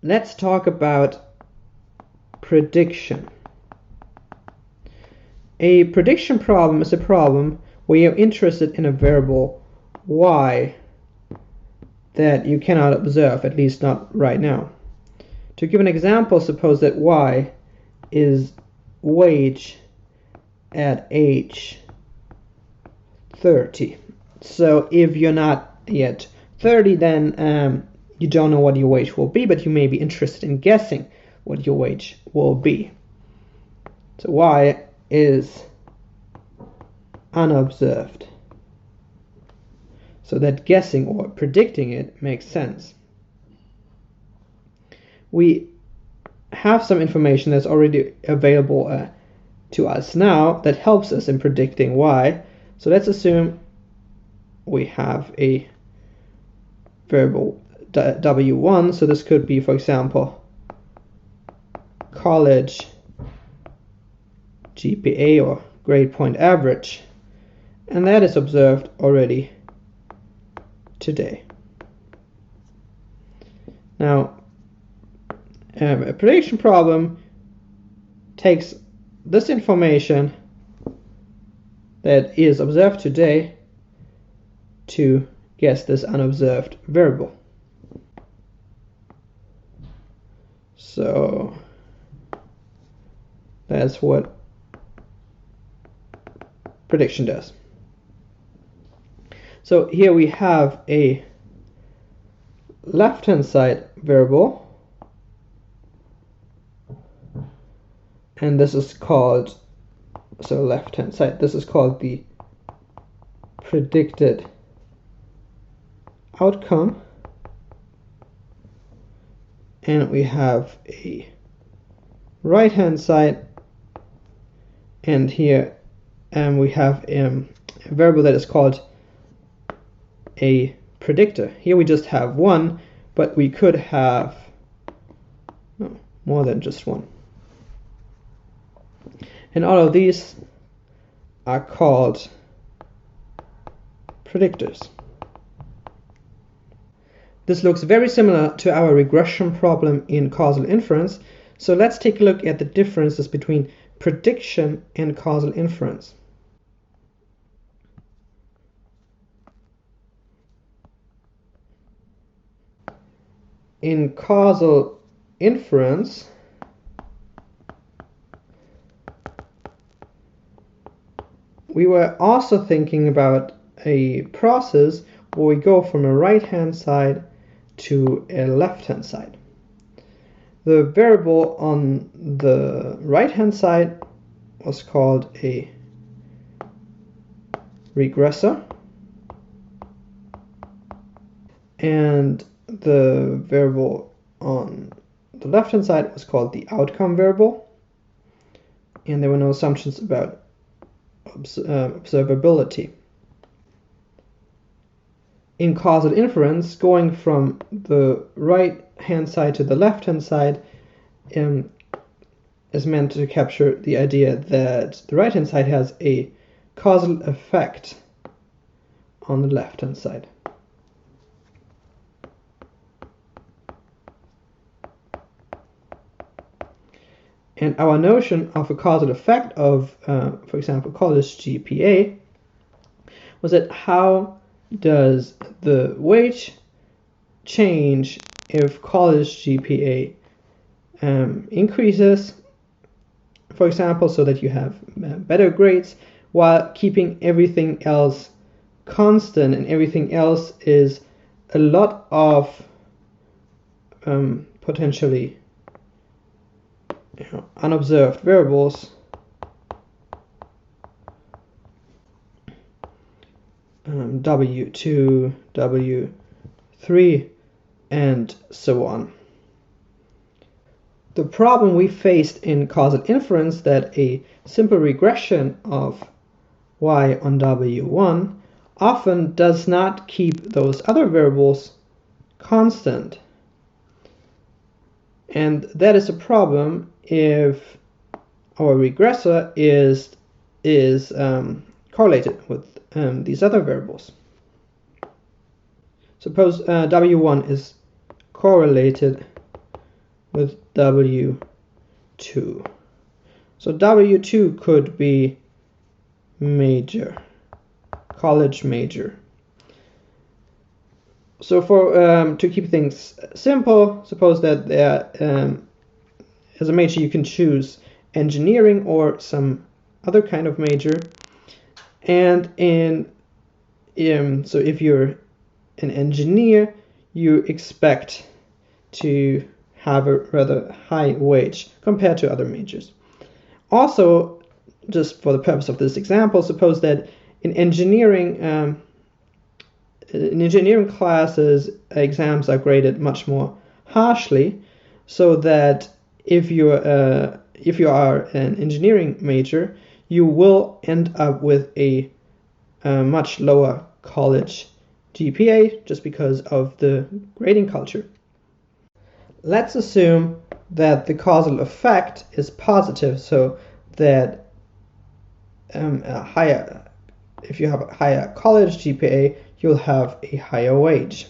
let's talk about prediction. A prediction problem is a problem where you're interested in a variable y that you cannot observe, at least not right now. To give an example, suppose that y is wage at age 30. So if you're not yet 30, then you don't know what your wage will be, but you may be interested in guessing what your wage will be. So y is unobserved. So that guessing or predicting it makes sense. We have some information that's already available to us now that helps us in predicting y. So let's assume we have a variable w1. So this could be, for example, college GPA or grade point average, and that is observed already today. Now, a prediction problem takes this information that is observed today to guess this unobserved variable. So that's what prediction does. So here we have a left-hand side variable, and this is called, so left-hand side, this is called the predicted outcome, and we have a right-hand side, and here we have a variable that is called a predictor. Here we just have one, but we could have more than just one. And all of these are called predictors. This looks very similar to our regression problem in causal inference, so let's take a look at the differences between prediction and causal inference. In causal inference, we were also thinking about a process where we go from a right-hand side to a left-hand side. The variable on the right-hand side was called a regressor, and the variable on the left-hand side was called the outcome variable, and there were no assumptions about observability. In causal inference, going from the right-hand side to the left-hand side is meant to capture the idea that the right-hand side has a causal effect on the left-hand side. And our notion of a causal effect of, for example, college GPA was that how does the wage change if college GPA increases, for example, so that you have better grades, while keeping everything else constant, and everything else is a lot of potentially unobserved variables, W2, W3, and so on. The problem we faced in causal inference that a simple regression of y on W1 often does not keep those other variables constant. And that is a problem if our regressor is correlated with these other variables. Suppose W1 is correlated with W2. So W2 could be major, college major. So for to keep things simple, suppose that there as a major you can choose engineering or some other kind of major, and so if you're an engineer, you expect to have a rather high wage compared to other majors. Also, just for the purpose of this example, suppose that in engineering classes, exams are graded much more harshly, so that if you are an engineering major, you will end up with a much lower college GPA just because of the grading culture. Let's assume that the causal effect is positive, so that if you have a higher college GPA, you'll have a higher wage.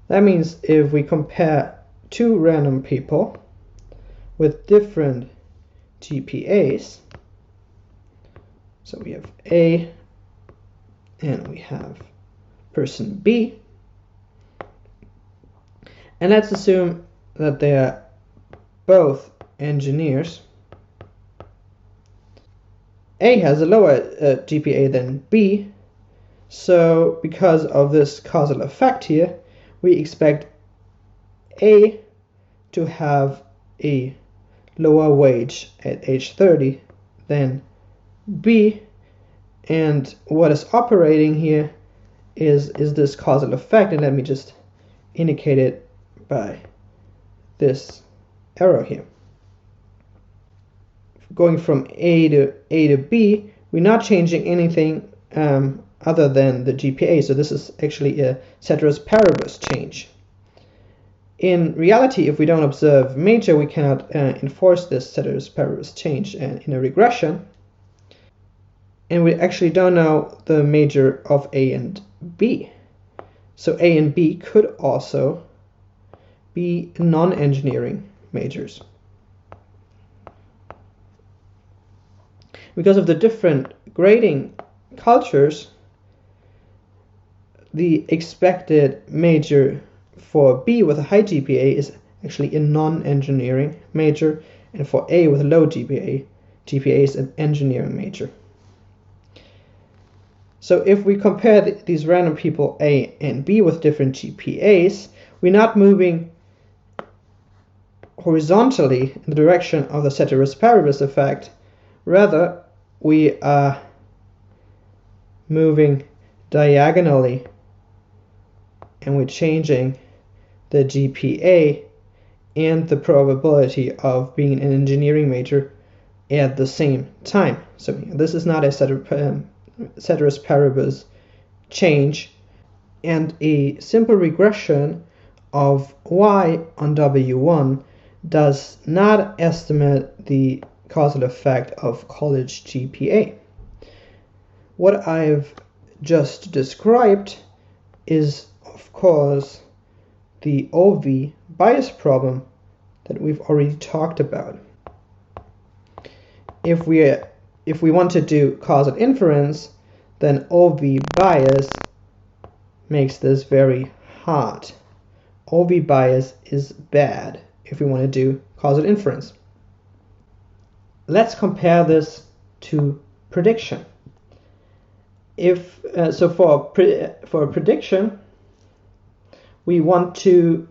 That means if we compare two random people with different GPAs, so we have A and we have person B, and let's assume that they are both engineers. A has a lower GPA than B, so because of this causal effect here, we expect A to have a lower wage at age 30 than B, and what is operating here is this causal effect, and let me just indicate it by this arrow here. Going from A to B, we're not changing anything other than the GPA, so this is actually a ceteris paribus change. In reality, if we don't observe major, we cannot enforce this ceteris paribus change in a regression, and we actually don't know the major of A and B. So A and B could also be non-engineering majors. Because of the different grading cultures, the expected major for B with a high GPA is actually a non-engineering major, and for A with a low GPA is an engineering major. So if we compare these random people A and B with different GPAs, we're not moving horizontally in the direction of the ceteris paribus effect. Rather, we are moving diagonally, and we're changing the GPA and the probability of being an engineering major at the same time. So this is not a ceteris paribus change, and a simple regression of y on W1 does not estimate the causal effect of college GPA. What I've just described is, of course, the OV bias problem that we've already talked about. If we want to do causal inference, then OV bias makes this very hard. OV bias is bad if we want to do causal inference. Let's compare this to prediction. So for a prediction, we want to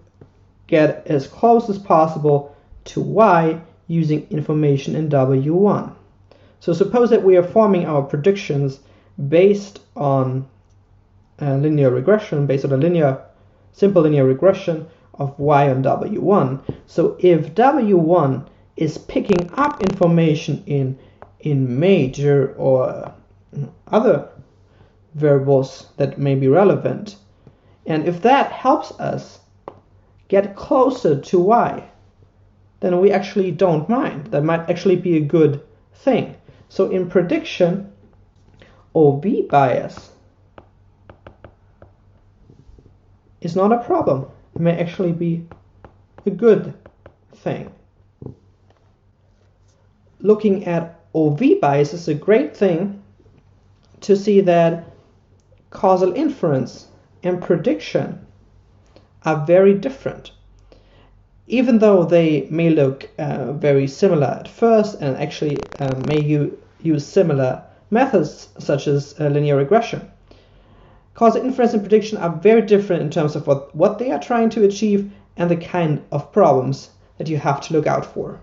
get as close as possible to y using information in W1. So suppose that we are forming our predictions based on linear regression, based on a simple linear regression of y on W1. So if W1 is picking up information in major or other variables that may be relevant, and if that helps us get closer to y, then we actually don't mind. That might actually be a good thing. So in prediction, OV bias is not a problem. It may actually be a good thing. Looking at OV bias is a great thing to see that causal inference and prediction are very different. Even though they may look very similar at first and actually may use similar methods such as linear regression, causal inference and prediction are very different in terms of what they are trying to achieve and the kind of problems that you have to look out for.